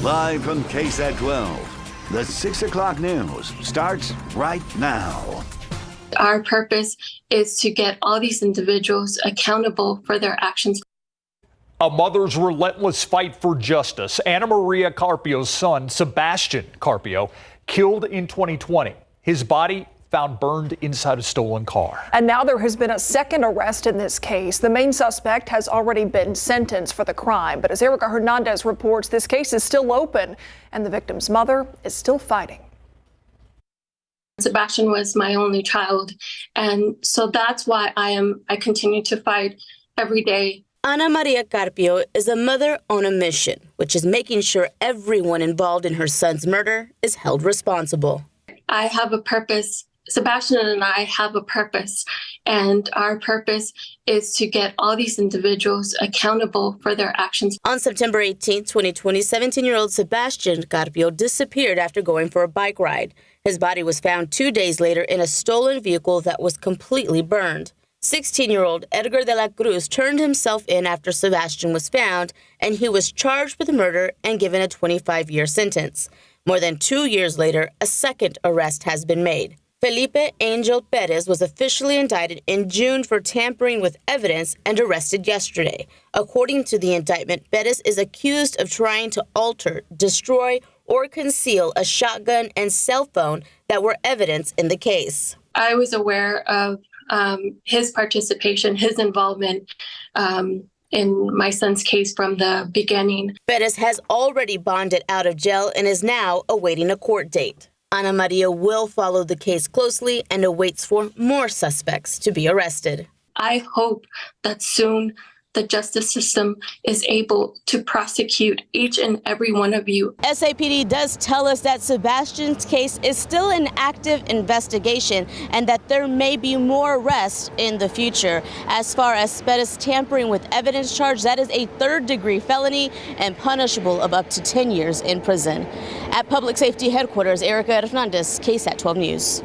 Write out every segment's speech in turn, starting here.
Live from KSAT 12, the 6 o'clock news starts right now. Our purpose is to get all these individuals accountable for their actions. A mother's relentless fight for justice. Anna Maria Carpio's son, Sebastian Carpio, killed in 2020. His body found burned inside a stolen car. And now there has been a second arrest in this case. The main suspect has already been sentenced for the crime. But as Erica Hernandez reports, this case is still open and the victim's mother is still fighting. Sebastian was my only child. And so that's why I continue to fight every day. Ana Maria Carpio is a mother on a mission, which is making sure everyone involved in her son's murder is held responsible. I have a purpose. Sebastian and I have a purpose, and our purpose is to get all these individuals accountable for their actions. On September 18, 2020, 17-year-old Sebastian Carpio disappeared after going for a bike ride. His body was found 2 days later in a stolen vehicle that was completely burned. 16-year-old Edgar de la Cruz turned himself in after Sebastian was found, and he was charged with murder and given a 25-year sentence. More than 2 years later, a second arrest has been made. Felipe Angel Perez was officially indicted in June for tampering with evidence and arrested yesterday. According to the indictment, Perez is accused of trying to alter, destroy, or conceal a shotgun and cell phone that were evidence in the case. I was aware of his participation, his involvement in my son's case from the beginning. Perez has already bonded out of jail and is now awaiting a court date. Ana Maria will follow the case closely and awaits for more suspects to be arrested. I hope that soon the justice system is able to prosecute each and every one of you. SAPD does tell us that Sebastian's case is still an active investigation and that there may be more arrests in the future. As far as Perez tampering with evidence charge, that is a third-degree felony and punishable of up to 10 years in prison. At Public Safety Headquarters, Erica Hernandez, KSAT 12 News.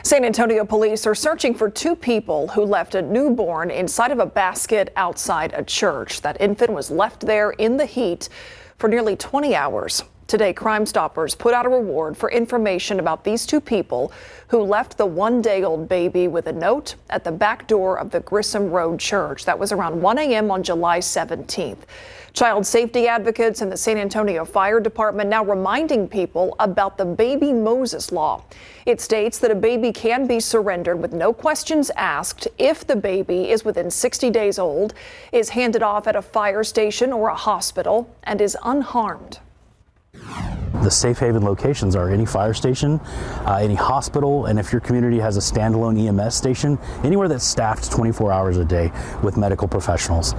San Antonio police are searching for two people who left a newborn inside of a basket outside a church. That infant was left there in the heat for nearly 20 hours. Today, Crime Stoppers put out a reward for information about these two people who left the one-day-old baby with a note at the back door of the Grissom Road Church. That was around 1 a.m. on July 17th. Child safety advocates and the San Antonio Fire Department now reminding people about the Baby Moses Law. It states that a baby can be surrendered with no questions asked if the baby is within 60 days old, is handed off at a fire station or a hospital, and is unharmed. The safe haven locations are any fire station, any hospital, and if your community has a standalone EMS station, anywhere that's staffed 24 hours a day with medical professionals.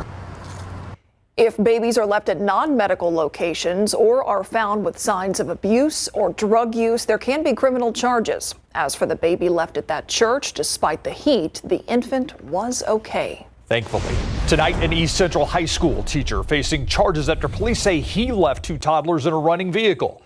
If babies are left at non-medical locations or are found with signs of abuse or drug use, there can be criminal charges. As for the baby left at that church, despite the heat, the infant was okay. Thankfully. Tonight, an East Central High School teacher facing charges after police say he left two toddlers in a running vehicle.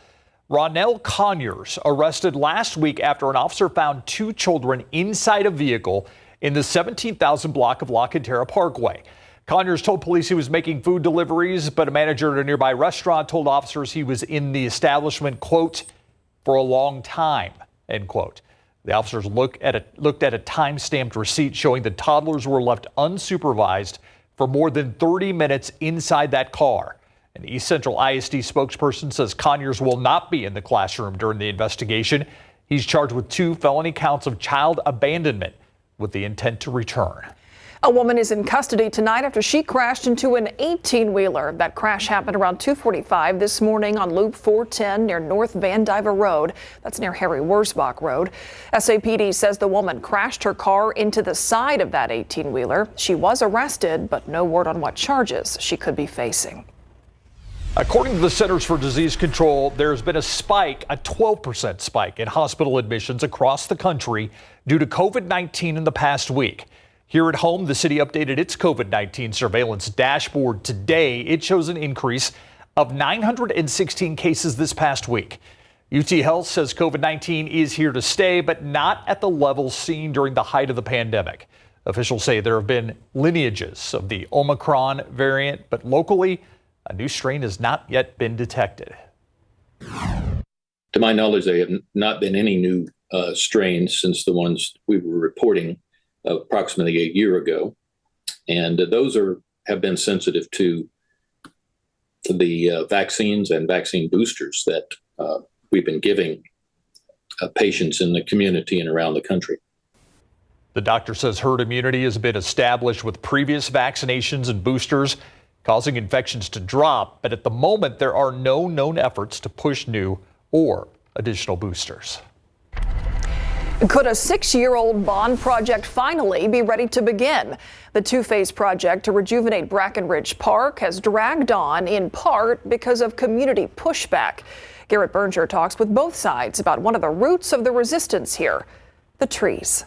Ronell Conyers arrested last week after an officer found two children inside a vehicle in the 17,000 block of La Cantera Parkway. Conyers told police he was making food deliveries, but a manager at a nearby restaurant told officers he was in the establishment, quote, for a long time, end quote. The officers looked at a time-stamped receipt showing the toddlers were left unsupervised for more than 30 minutes inside that car. An East Central ISD spokesperson says Conyers will not be in the classroom during the investigation. He's charged with 2 felony counts of child abandonment with the intent to return. A woman is in custody tonight after she crashed into an 18-wheeler. That crash happened around 2:45 this morning on Loop 410 near North Van Diver Road. That's near Harry Wurzbach Road. SAPD says the woman crashed her car into the side of that 18-wheeler. She was arrested, but no word on what charges she could be facing. According to the Centers for Disease Control, there's been a 12% spike in hospital admissions across the country due to COVID-19 in the past week. Here at home, the city updated its COVID-19 surveillance dashboard today. It shows an increase of 916 cases this past week. UT Health says COVID-19 is here to stay, but not at the levels seen during the height of the pandemic. Officials say there have been lineages of the Omicron variant, but locally, A new strain has not yet been detected. To my knowledge, there have not been any new strains since the ones we were reporting approximately a year ago. And those have been sensitive to the vaccines and vaccine boosters that we've been giving patients in the community and around the country. The doctor says herd immunity has been established with previous vaccinations and boosters, causing infections to drop. But at the moment, there are no known efforts to push new or additional boosters. Could a 6-year-old bond project finally be ready to begin? The two-phase project to rejuvenate Brackenridge Park has dragged on in part because of community pushback. Garrett Berger talks with both sides about one of the roots of the resistance here, the trees.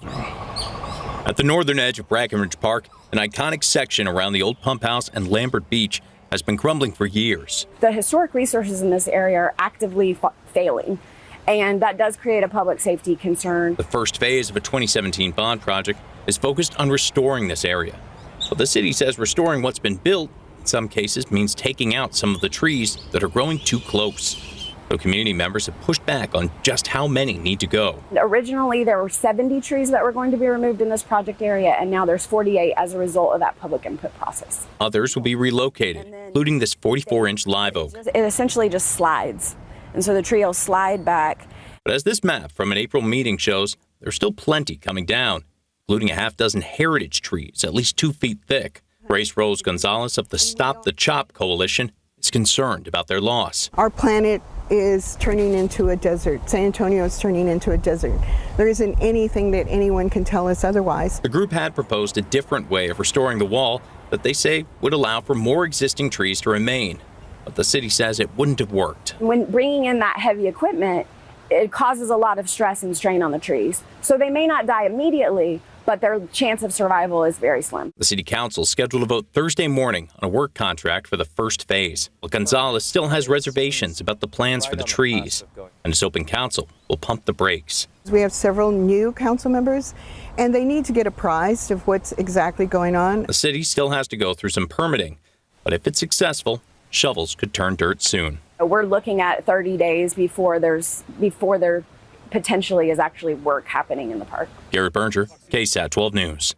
At the northern edge of Brackenridge Park, an iconic section around the old pump house and Lambert Beach has been crumbling for years. The historic resources in this area are actively failing, and that does create a public safety concern. The first phase of a 2017 bond project is focused on restoring this area. But the city says restoring what's been built in some cases means taking out some of the trees that are growing too close. So community members have pushed back on just how many need to go. Originally, there were 70 trees that were going to be removed in this project area, and now there's 48 as a result of that public input process. Others will be relocated, including this 44-inch live oak. It essentially just slides, and so the tree will slide back. But as this map from an April meeting shows, there's still plenty coming down, including a half dozen heritage trees at least 2 feet thick. Grace Rose Gonzalez of the Stop the Chop Coalition is concerned about their loss. Our planet is turning into a desert. San Antonio is turning into a desert. There isn't anything that anyone can tell us otherwise. The group had proposed a different way of restoring the wall that they say would allow for more existing trees to remain. But the city says it wouldn't have worked. When bringing in that heavy equipment, it causes a lot of stress and strain on the trees. So they may not die immediately, but their chance of survival is very slim. The city council is scheduled to vote Thursday morning on a work contract for the first phase. But Gonzalez still has reservations about the plans for the trees, and his open council will pump the brakes. We have several new council members, and they need to get apprised of what's exactly going on. The city still has to go through some permitting, but if it's successful, shovels could turn dirt soon. We're looking at 30 days before there potentially is actually work happening in the park. Garrett Berger, KSAT 12 News.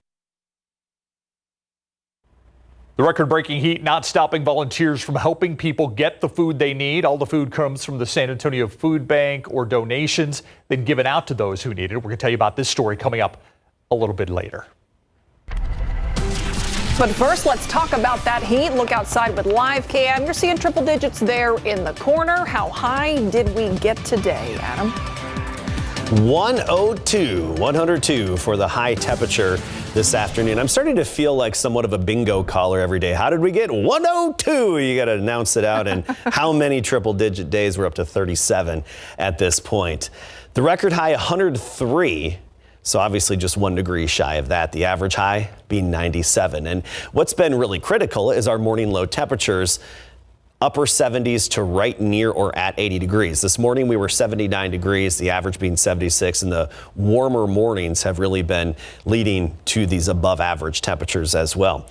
The record-breaking heat not stopping volunteers from helping people get the food they need. All the food comes from the San Antonio Food Bank or donations, then given out to those who need it. We're going to tell you about this story coming up a little bit later. But first, let's talk about that heat. Look outside with live cam. You're seeing triple digits there in the corner. How high did we get today, Adam? 102 for the high temperature this afternoon. I'm starting to feel like somewhat of a bingo caller every day. How did we get 102? You got to announce it out. And how many triple digit days? We're up to 37 at this point. The record high 103. So obviously just 1 degree shy of that, the average high being 97. And what's been really critical is our morning low temperatures, upper 70s to right near or at 80 degrees. This morning we were 79 degrees, the average being 76, and the warmer mornings have really been leading to these above average temperatures as well.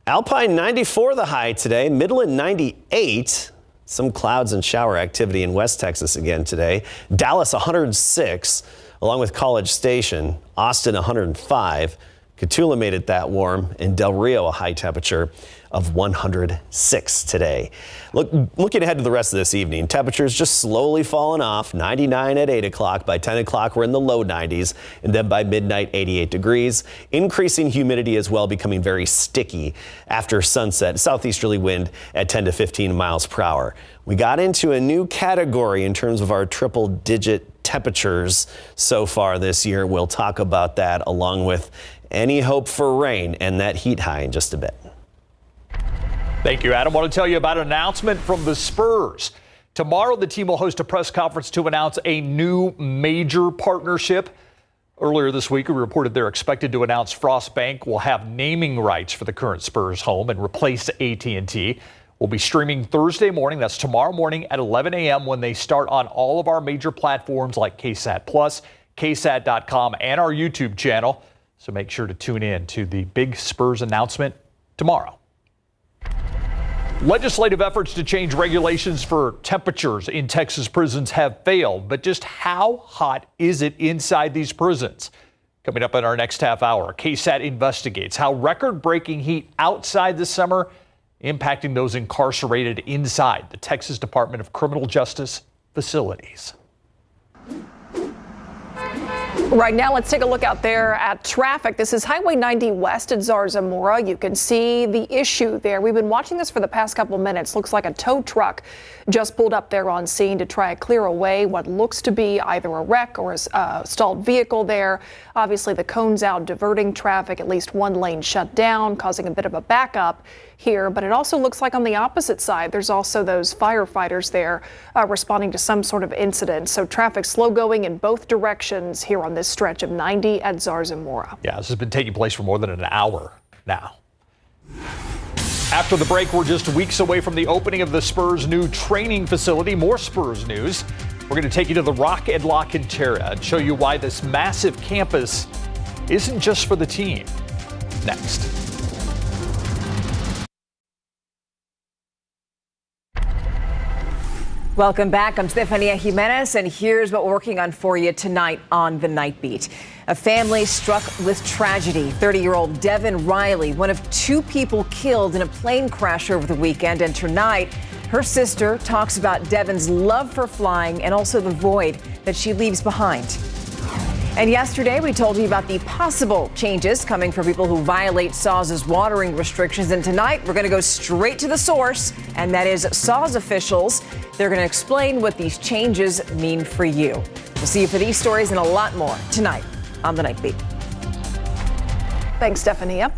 Alpine 94 the high today, Midland 98. Some clouds and shower activity in West Texas again today. Dallas 106. Along with College Station, Austin 105, Cotulla made it that warm, and Del Rio a high temperature of 106 today. Looking ahead to the rest of this evening, temperatures just slowly falling off. 99 at 8 o'clock. By 10 o'clock, we're in the low 90s, and then by midnight, 88 degrees. Increasing humidity as well, becoming very sticky after sunset. Southeasterly wind at 10 to 15 miles per hour. We got into a new category in terms of our triple-digit temperatures so far this year. We'll talk about that along with any hope for rain and that heat high in just a bit. Thank you, Adam. I want to tell you about an announcement from the Spurs. Tomorrow, the team will host a press conference to announce a new major partnership. Earlier this week, we reported they're expected to announce Frost Bank will have naming rights for the current Spurs home and replace AT&T. We'll be streaming Thursday morning. That's tomorrow morning at 11 a.m. when they start on all of our major platforms like KSAT Plus, KSAT.com, and our YouTube channel. So make sure to tune in to the big Spurs announcement tomorrow. Legislative efforts to change regulations for temperatures in Texas prisons have failed, but just how hot is it inside these prisons? Coming up in our next half hour, KSAT investigates how record-breaking heat outside this summer impacting those incarcerated inside the Texas Department of Criminal Justice facilities. Right now, let's take a look out there at traffic. This is Highway 90 west at Zarzamora. You can see the issue there. We've been watching this for the past couple of minutes. Looks like a tow truck just pulled up there on scene to try to clear away what looks to be either a wreck or a stalled vehicle there. Obviously, the cone's out, diverting traffic. At least one lane shut down, causing a bit of a backup here. But it also looks like on the opposite side, there's also those firefighters there responding to some sort of incident. So traffic slow going in both directions here on this stretch of 90 at Zarzamora. Yeah, this has been taking place for more than an hour now. After the break, we're just weeks away from the opening of the Spurs' new training facility. More Spurs news. We're going to take you to the Rock at La Cantera and show you why this massive campus isn't just for the team. Next. Welcome back. I'm Stefania Jimenez, and here's what we're working on for you tonight on The Night Beat. A family struck with tragedy. 30-year-old Devin Riley, one of two people killed in a plane crash over the weekend. And tonight, her sister talks about Devin's love for flying and also the void that she leaves behind. And yesterday, we told you about the possible changes coming for people who violate SAWS's watering restrictions. And tonight, we're going to go straight to the source, and that is SAWS officials. They're going to explain what these changes mean for you. We'll see you for these stories and a lot more tonight on The Night Beat. Thanks, Stefania.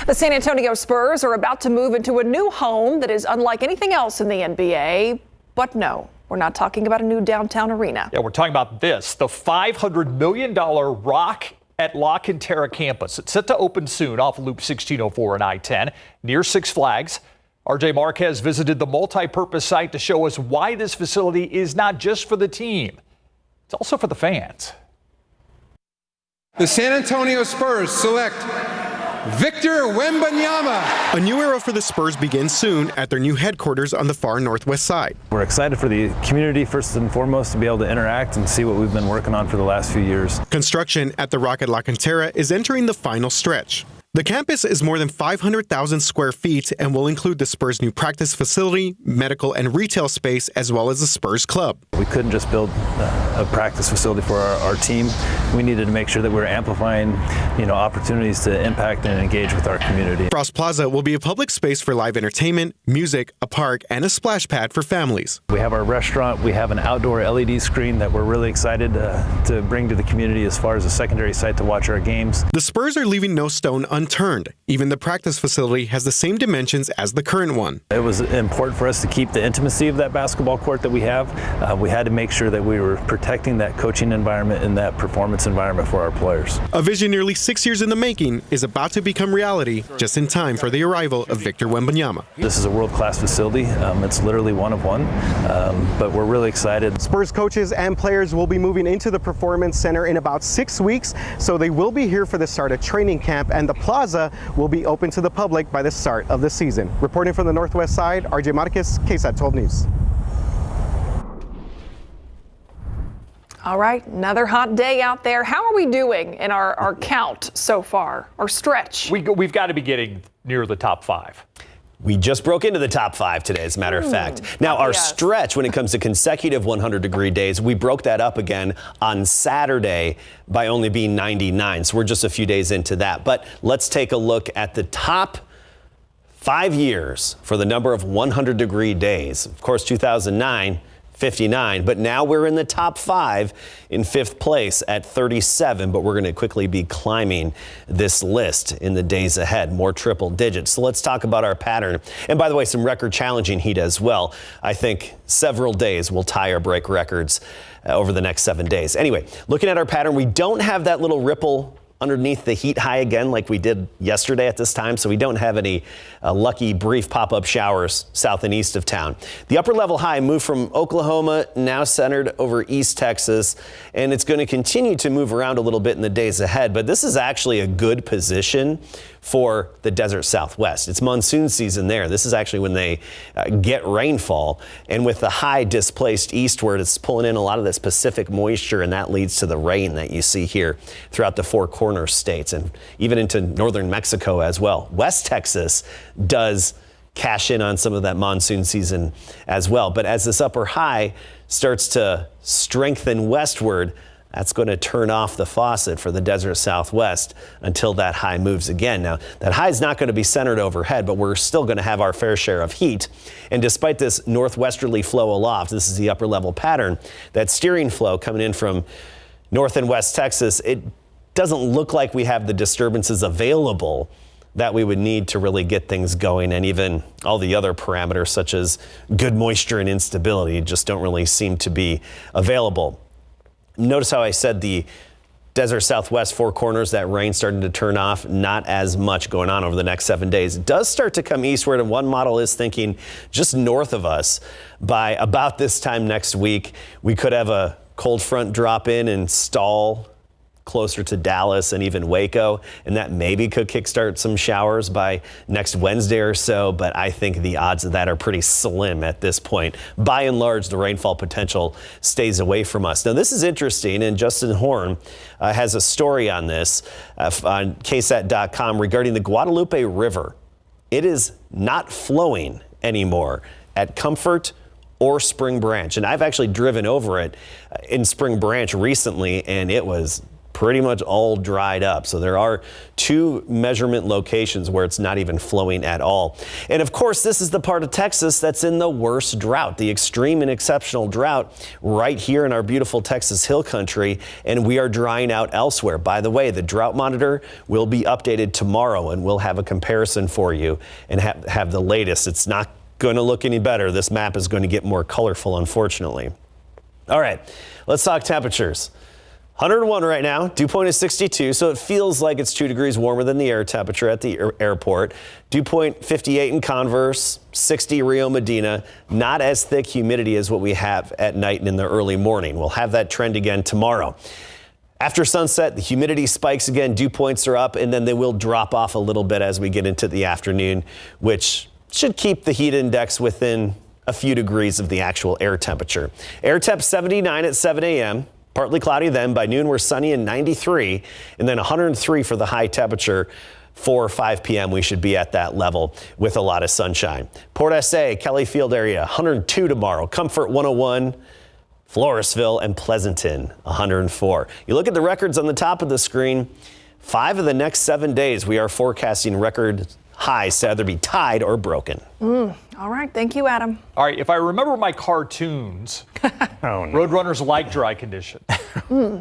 The San Antonio Spurs are about to move into a new home that is unlike anything else in the NBA. But no, we're not talking about a new downtown arena. Yeah, we're talking about this, the $500 million Rock at La Cantera campus. It's set to open soon off Loop 1604 and I-10 near Six Flags. RJ Marquez visited the multi-purpose site to show us why this facility is not just for the team. It's also for the fans. The San Antonio Spurs select Victor Wembanyama. A new era for the Spurs begins soon at their new headquarters on the far northwest side. We're excited for the community, first and foremost, to be able to interact and see what we've been working on for the last few years. Construction at the Rock at La Cantera is entering the final stretch. The campus is more than 500,000 square feet and will include the Spurs' new practice facility, medical and retail space, as well as the Spurs Club. We couldn't just build a practice facility for our team. We needed to make sure that we were amplifying, opportunities to impact and engage with our community. Frost Plaza will be a public space for live entertainment, music, a park, and a splash pad for families. We have our restaurant. We have an outdoor LED screen that we're really excited to bring to the community as far as a secondary site to watch our games. The Spurs are leaving no stone unturned. Even the practice facility has the same dimensions as the current one. It was important for us to keep the intimacy of that basketball court that we have. We had to make sure that we were protecting that coaching environment and that performance environment for our players. A vision nearly 6 years in the making is about to become reality just in time for the arrival of Victor Wembanyama. This is a world-class facility. It's literally one of one, but we're really excited. Spurs coaches and players will be moving into the Performance Center in about 6 weeks, so they will be here for the start of training camp, and the plaza will be open to the public by the start of the season. Reporting from the Northwest Side, RJ Marquez, KSAT 12 News. All right, another hot day out there. How are we doing in our count so far, our stretch? We've got to be getting near the top 5. We just broke into the top 5 today, as a matter of fact. Now, our stretch when it comes to consecutive 100-degree days, we broke that up again on Saturday by only being 99. So we're just a few days into that. But let's take a look at the top 5 years for the number of 100-degree days. Of course, 2009. 59, but now we're in the top 5 in 5th place at 37, but we're going to quickly be climbing this list in the days ahead, more triple digits. So let's talk about our pattern. And by the way, some record challenging heat as well. I think several days will tie or break records over the next 7 days. Anyway, looking at our pattern, we don't have that little ripple underneath the heat high again like we did yesterday at this time, so we don't have any lucky brief pop-up showers south and east of town. The upper level high moved from Oklahoma, now centered over East Texas, and it's going to continue to move around a little bit in the days ahead, but this is actually a good position for the desert Southwest. It's monsoon season there. This is actually when they get rainfall, and with the high displaced eastward, it's pulling in a lot of this Pacific moisture, and that leads to the rain that you see here throughout the Four Corners states and even into northern Mexico as well. West Texas does cash in on some of that monsoon season as well, but as this upper high starts to strengthen westward, that's going to turn off the faucet for the desert Southwest until that high moves again. Now, that high is not going to be centered overhead, but we're still going to have our fair share of heat. And despite this northwesterly flow aloft, this is the upper level pattern, that steering flow coming in from north and west Texas, it doesn't look like we have the disturbances available that we would need to really get things going, and even all the other parameters such as good moisture and instability just don't really seem to be available. Notice how I said the desert Southwest Four Corners, that rain starting to turn off, not as much going on over the next 7 days. It does start to come eastward, and one model is thinking just north of us by about this time next week, we could have a cold front drop in and stall closer to Dallas and even Waco, and that maybe could kickstart some showers by next Wednesday or so, but I think the odds of that are pretty slim at this point. By and large, the rainfall potential stays away from us. Now, this is interesting, and Justin Horn has a story on this on KSAT.com regarding the Guadalupe River. It is not flowing anymore at Comfort or Spring Branch, and I've actually driven over it in Spring Branch recently, and it was pretty much all dried up. So there are two measurement locations where it's not even flowing at all. And of course, this is the part of Texas that's in the worst drought, the extreme and exceptional drought right here in our beautiful Texas Hill Country, and we are drying out elsewhere. By the way, the drought monitor will be updated tomorrow, and we'll have a comparison for you and have the latest. It's not going to look any better. This map is going to get more colorful, unfortunately. All right, let's talk temperatures. 101 right now, dew point is 62, so it feels like it's 2 degrees warmer than the air temperature at the airport. Dew point 58 in Converse, 60 Rio Medina. Not as thick humidity as what we have at night and in the early morning. We'll have that trend again tomorrow. After sunset, the humidity spikes again, dew points are up, and then they will drop off a little bit as we get into the afternoon, which should keep the heat index within a few degrees of the actual air temperature. Air temp 79 at 7 a.m. Partly cloudy then. By noon, we're sunny and 93, and then 103 for the high temperature. 4 or 5 p.m. we should be at that level with a lot of sunshine. Port SA, Kelly Field area, 102 tomorrow. Comfort 101, Floresville and Pleasanton 104. You look at the records on the top of the screen, 5 of the next 7 days we are forecasting record highs to either be tied or broken. All right, thank you, Adam. All right, if I remember my cartoons, Roadrunners like dry conditions.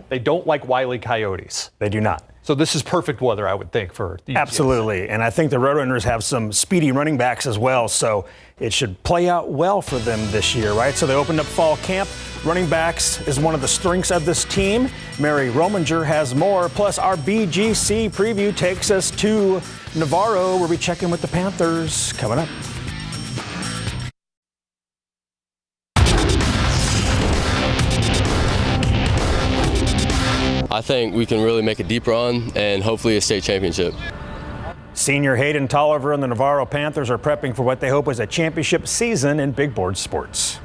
They don't like Wile E. Coyotes. They do not. So this is perfect weather, I would think, for these Absolutely, kids. And I think the Roadrunners have some speedy running backs as well, so it should play out well for them this year, right? So they opened up fall camp. Running backs is one of the strengths of this team. Mary Rominger has more, plus our BGC preview takes us to Navarro, where we check in with the Panthers coming up. I think we can really make a deep run and hopefully a state championship. Senior Hayden Tolliver and the Navarro Panthers are prepping for what they hope is a championship season in big board sports.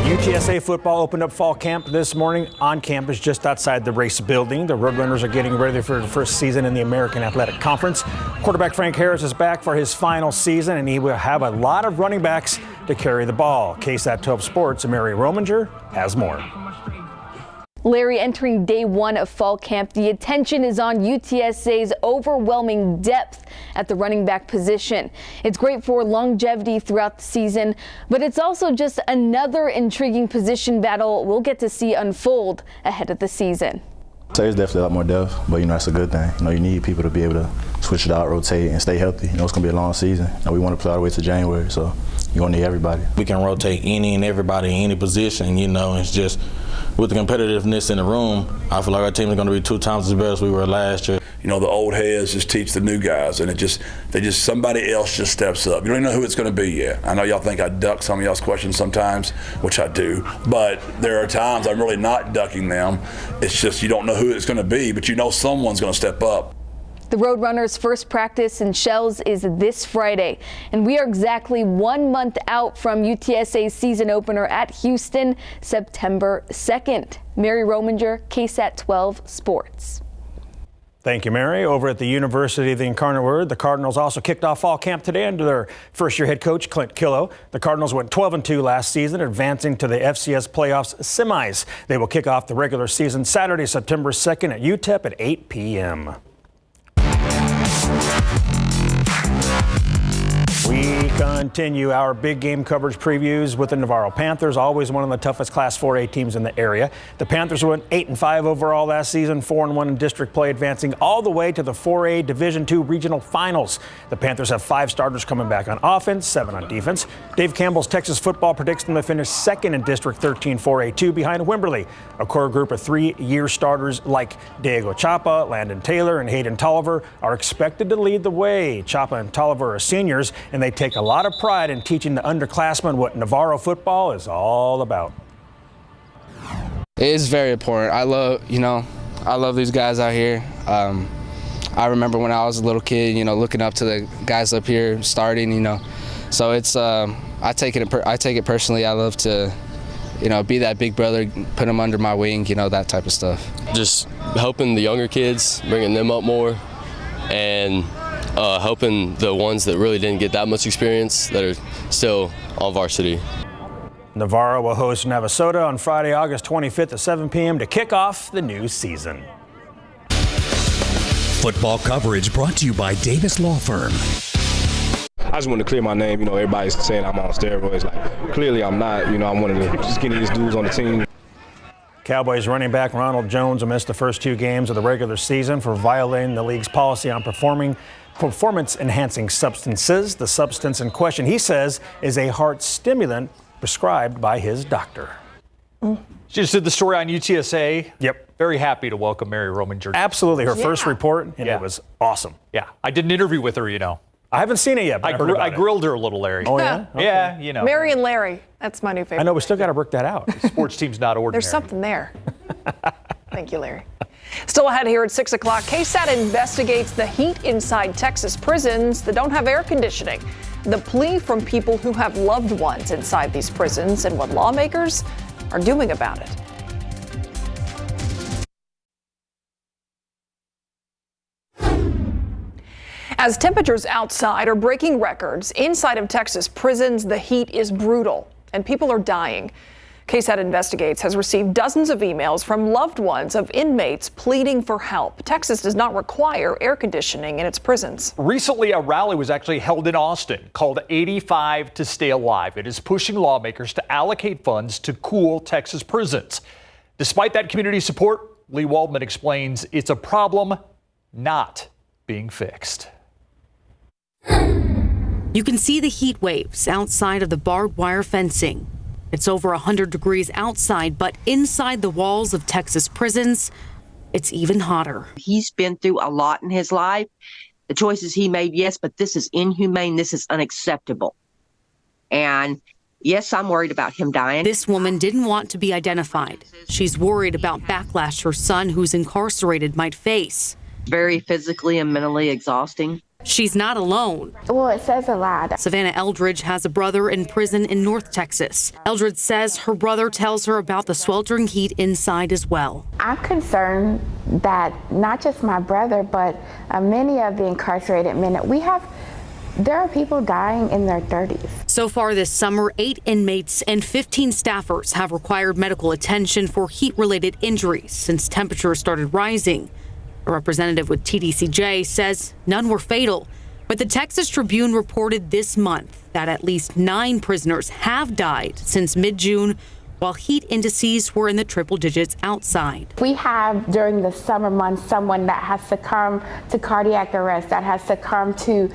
UTSA football opened up fall camp this morning on campus just outside the race building. The Roadrunners are getting ready for the first season in the American Athletic Conference. Quarterback Frank Harris is back for his final season, and he will have a lot of running backs to carry the ball. KSAT 12 Sports' Mary Rominger has more. Larry, entering day one of fall camp, the attention is on UTSA's overwhelming depth at the running back position. It's great for longevity throughout the season, but it's also just another intriguing position battle we'll get to see unfold ahead of the season. So it's definitely a lot more depth, but that's a good thing. You need people to be able to switch it out, rotate, and stay healthy. It's going to be a long season, and we want to play all the way to January, so you're going to need everybody. We can rotate any and everybody in any position, It's just with the competitiveness in the room, I feel like our team is going to be 2 times as bad as we were last year. The old heads just teach the new guys, and somebody else just steps up. You don't even know who it's going to be yet. I know y'all think I duck some of y'all's questions sometimes, which I do, but there are times I'm really not ducking them. It's just you don't know who it's going to be, but someone's going to step up. The Roadrunners' first practice in Shells is this Friday, and we are exactly 1 month out from UTSA's season opener at Houston, September 2nd. Mary Rominger, KSAT 12 Sports. Thank you, Mary. Over at the University of the Incarnate Word, the Cardinals also kicked off fall camp today under their first-year head coach, Clint Killow. The Cardinals went 12-2 last season, advancing to the FCS playoffs semis. They will kick off the regular season Saturday, September 2nd at UTEP at 8 p.m. We continue our big game coverage previews with the Navarro Panthers, always one of the toughest Class 4A teams in the area. The Panthers went 8-5 overall last season, 4-1 in district play, advancing all the way to the 4A Division II regional finals. The Panthers have 5 starters coming back on offense, 7 on defense. Dave Campbell's Texas Football predicts them to finish second in District 13 4A2 behind Wimberley. A core group of 3-year starters like Diego Chapa, Landon Taylor, and Hayden Tolliver are expected to lead the way. Chapa and Tolliver are seniors, and they take a lot of pride in teaching the underclassmen what Navarro football is all about. It is very important. I love these guys out here. I remember when I was a little kid, looking up to the guys up here starting, So it's I take it personally. I love to, be that big brother, put them under my wing, that type of stuff. Just helping the younger kids, bringing them up more, and helping the ones that really didn't get that much experience that are still on varsity. Navarro will host Navasota on Friday, August 25th at 7 p.m. to kick off the new season. Football coverage brought to you by Davis Law Firm. I just want to clear my name. Everybody's saying I'm on steroids. Clearly I'm not. I'm one of the skinniest dudes on the team. Cowboys running back Ronald Jones will miss the first 2 games of the regular season for violating the league's policy on performance-enhancing substances. The substance in question, he says, is a heart stimulant prescribed by his doctor. She just did the story on UTSA. Yep. Very happy to welcome Mary Rominger. Absolutely. Her first report, and it was awesome. Yeah. I did an interview with her, I haven't seen it yet, but I grilled her a little, Larry. Oh, yeah? Okay. Yeah, Mary and Larry. That's my new favorite. I know, we still got to work that out. The sports team's not ordinary. There's something there. Thank you, Larry. Still ahead here at 6 o'clock, KSAT investigates the heat inside Texas prisons that don't have air conditioning. The plea from people who have loved ones inside these prisons and what lawmakers are doing about it. As temperatures outside are breaking records, inside of Texas prisons, the heat is brutal and people are dying. KSAT Investigates has received dozens of emails from loved ones of inmates pleading for help. Texas does not require air conditioning in its prisons. Recently, a rally was actually held in Austin called 85 to Stay Alive. It is pushing lawmakers to allocate funds to cool Texas prisons. Despite that community support, Lee Waldman explains it's a problem not being fixed. You can see the heat waves outside of the barbed wire fencing. It's over 100 degrees outside, but inside the walls of Texas prisons, it's even hotter. He's been through a lot in his life. The choices he made, yes, but this is inhumane. This is unacceptable. And yes, I'm worried about him dying. This woman didn't want to be identified. She's worried about backlash her son, who's incarcerated, might face. Very physically and mentally exhausting. She's not alone. Well, it says a lot. Savannah Eldridge has a brother in prison in North Texas. Eldridge says her brother tells her about the sweltering heat inside as well. I'm concerned that not just my brother, but many of the incarcerated men, there are people dying in their 30s. So far this summer, 8 inmates and 15 staffers have required medical attention for heat-related injuries since temperatures started rising. A representative with TDCJ says none were fatal, but the Texas Tribune reported this month that at least 9 prisoners have died since mid-June while heat indices were in the triple digits outside. We have during the summer months someone that has succumbed to cardiac arrest, that has succumbed to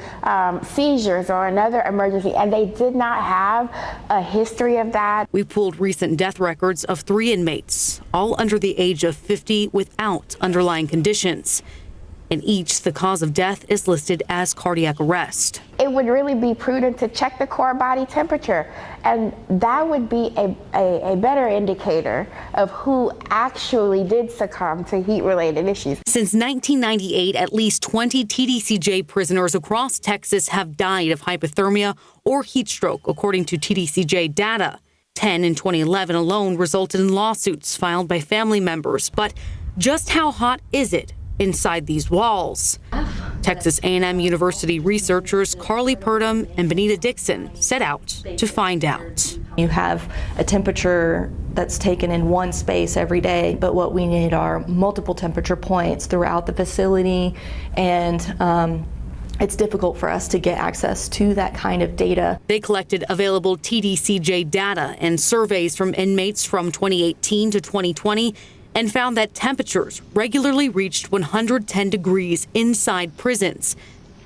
seizures or another emergency, and they did not have a history of that. We pulled recent death records of 3 inmates, all under the age of 50 without underlying conditions. In each, the cause of death is listed as cardiac arrest. It would really be prudent to check the core body temperature, and that would be a better indicator of who actually did succumb to heat-related issues. Since 1998, at least 20 TDCJ prisoners across Texas have died of hypothermia or heat stroke, according to TDCJ data. 10 in 2011 alone resulted in lawsuits filed by family members. But just how hot is it inside these walls? Texas A&M University researchers Carly Purdom and Benita Dixon set out to find out. You have a temperature that's taken in one space every day, but what we need are multiple temperature points throughout the facility, and it's difficult for us to get access to that kind of data. They collected available TDCJ data and surveys from inmates from 2018 to 2020 and found that temperatures regularly reached 110 degrees inside prisons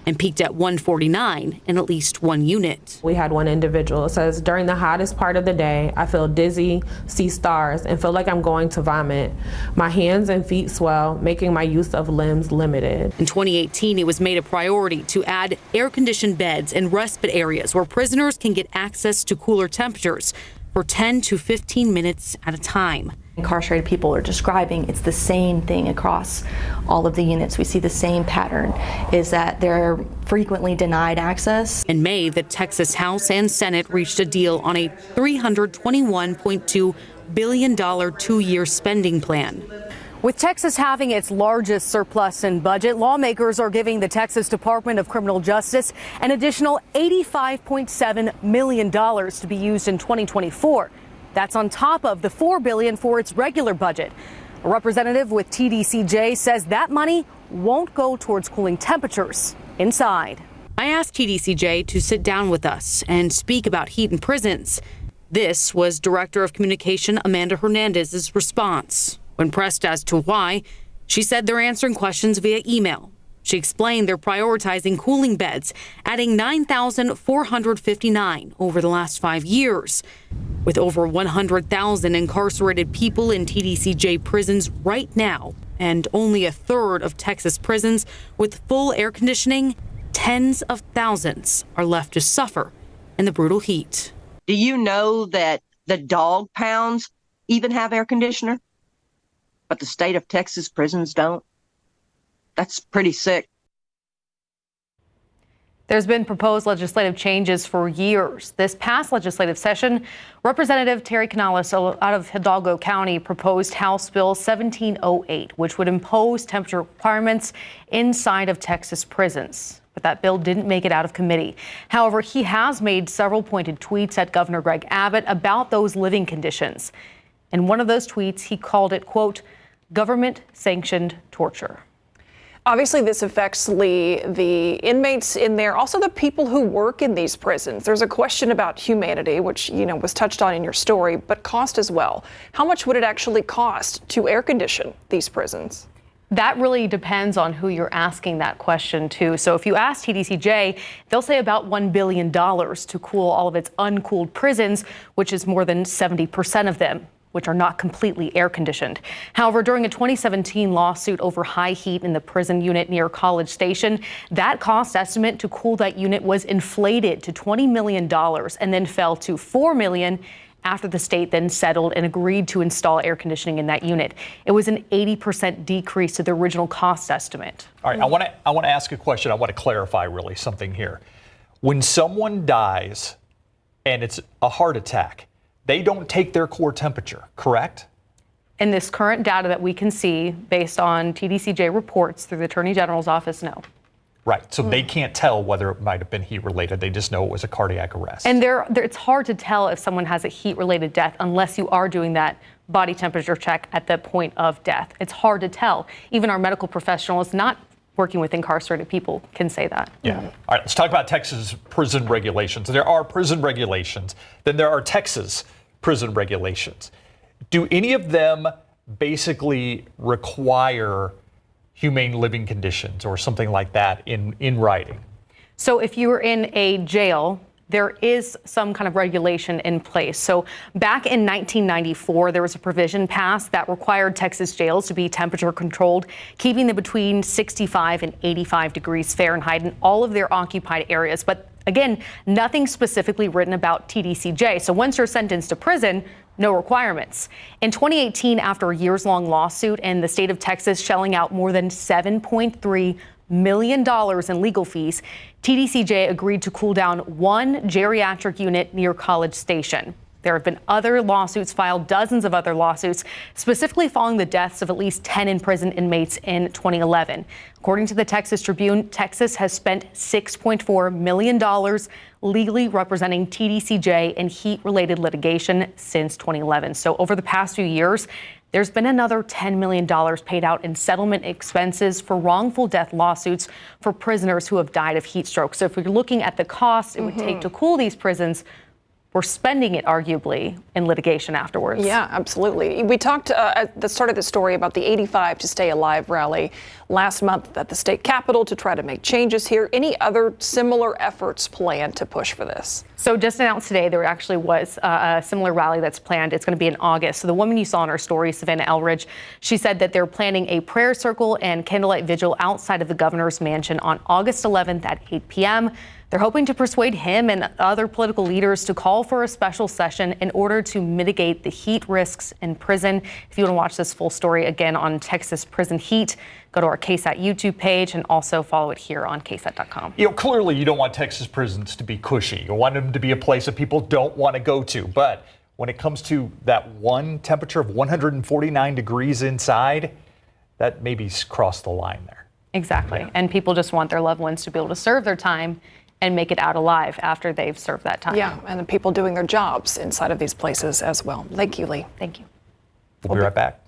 and peaked at 149 in at least one unit. We had one individual who says, during the hottest part of the day, I feel dizzy, see stars, and feel like I'm going to vomit. My hands and feet swell, making my use of limbs limited. In 2018, it was made a priority to add air-conditioned beds and respite areas where prisoners can get access to cooler temperatures for 10 to 15 minutes at a time. Incarcerated people are describing it's the same thing across all of the units. We see the same pattern, is that they're frequently denied access. In May, the Texas House and Senate reached a deal on a $321.2 billion 2-year spending plan. With Texas having its largest surplus in budget, lawmakers are giving the Texas Department of Criminal Justice an additional $85.7 million to be used in 2024. That's on top of the $4 billion for its regular budget. A representative with TDCJ says that money won't go towards cooling temperatures inside. I asked TDCJ to sit down with us and speak about heat in prisons. This was Director of Communication Amanda Hernandez's response. When pressed as to why, she said they're answering questions via email. She explained they're prioritizing cooling beds, adding 9,459 over the last 5 years. With over 100,000 incarcerated people in TDCJ prisons right now, and only a third of Texas prisons with full air conditioning, tens of thousands are left to suffer in the brutal heat. Do you know that the dog pounds even have air conditioner? But the state of Texas prisons don't? That's pretty sick. There's been proposed legislative changes for years. This past legislative session, Representative Terry Canales out of Hidalgo County proposed House Bill 1708, which would impose temperature requirements inside of Texas prisons. But that bill didn't make it out of committee. However, he has made several pointed tweets at Governor Greg Abbott about those living conditions. In one of those tweets, he called it, quote, government-sanctioned torture. Obviously, this affects the inmates in there, also the people who work in these prisons. There's a question about humanity, which, was touched on in your story, but cost as well. How much would it actually cost to air condition these prisons? That really depends on who you're asking that question to. So if you ask TDCJ, they'll say about $1 billion to cool all of its uncooled prisons, which is more than 70% of them, which are not completely air conditioned. However, during a 2017 lawsuit over high heat in the prison unit near College Station, that cost estimate to cool that unit was inflated to $20 million and then fell to $4 million after the state then settled and agreed to install air conditioning in that unit. It was an 80% decrease to the original cost estimate. All right, I want to ask a question. I want to clarify really something here. When someone dies and it's a heart attack, they don't take their core temperature, correct? In this current data that we can see based on TDCJ reports through the Attorney General's office, no. Right, so they can't tell whether it might have been heat-related. They just know it was a cardiac arrest. And it's hard to tell if someone has a heat-related death unless you are doing that body temperature check at the point of death. It's hard to tell. Even our medical professionals not working with incarcerated people can say that. Yeah. All right, let's talk about Texas prison regulations. There are prison regulations. Then there are Texas prison regulations. Do any of them basically require humane living conditions or something like that in writing? So if you were in a jail, there is some kind of regulation in place. So back in 1994, there was a provision passed that required Texas jails to be temperature controlled, keeping them between 65 and 85 degrees Fahrenheit in all of their occupied areas. But again, nothing specifically written about TDCJ. So once you're sentenced to prison, no requirements. In 2018, after a years-long lawsuit and the state of Texas shelling out more than $7.3 million in legal fees, TDCJ agreed to cool down one geriatric unit near College Station. There have been other lawsuits filed, dozens of other lawsuits, specifically following the deaths of at least 10 in-prison inmates in 2011. According to the Texas Tribune, Texas has spent $6.4 million legally representing TDCJ in heat-related litigation since 2011. So over the past few years, there's been another $10 million paid out in settlement expenses for wrongful death lawsuits for prisoners who have died of heat stroke. So if you're looking at the cost it would take to cool these prisons, we're spending it arguably in litigation afterwards. Yeah, absolutely. We talked at the start of the story about the 85 to Stay Alive rally last month at the state capitol to try to make changes here. Any other similar efforts planned to push for this? So just announced today, there actually was a similar rally that's planned. It's going to be in August. So the woman you saw in our story, Savannah Elridge, she said that they're planning a prayer circle and candlelight vigil outside of the governor's mansion on August 11th at 8 p.m. They're hoping to persuade him and other political leaders to call for a special session in order to mitigate the heat risks in prison. If you want to watch this full story again on Texas prison heat, go to our KSAT YouTube page and also follow it here on KSAT.com. Clearly you don't want Texas prisons to be cushy. You want them to be a place that people don't want to go to. But when it comes to that one temperature of 149 degrees inside, that maybe's crossed the line there. Exactly. Yeah. And people just want their loved ones to be able to serve their time and make it out alive after they've served that time. Yeah, and the people doing their jobs inside of these places as well. Thank you, Lee. Thank you. We'll be right back.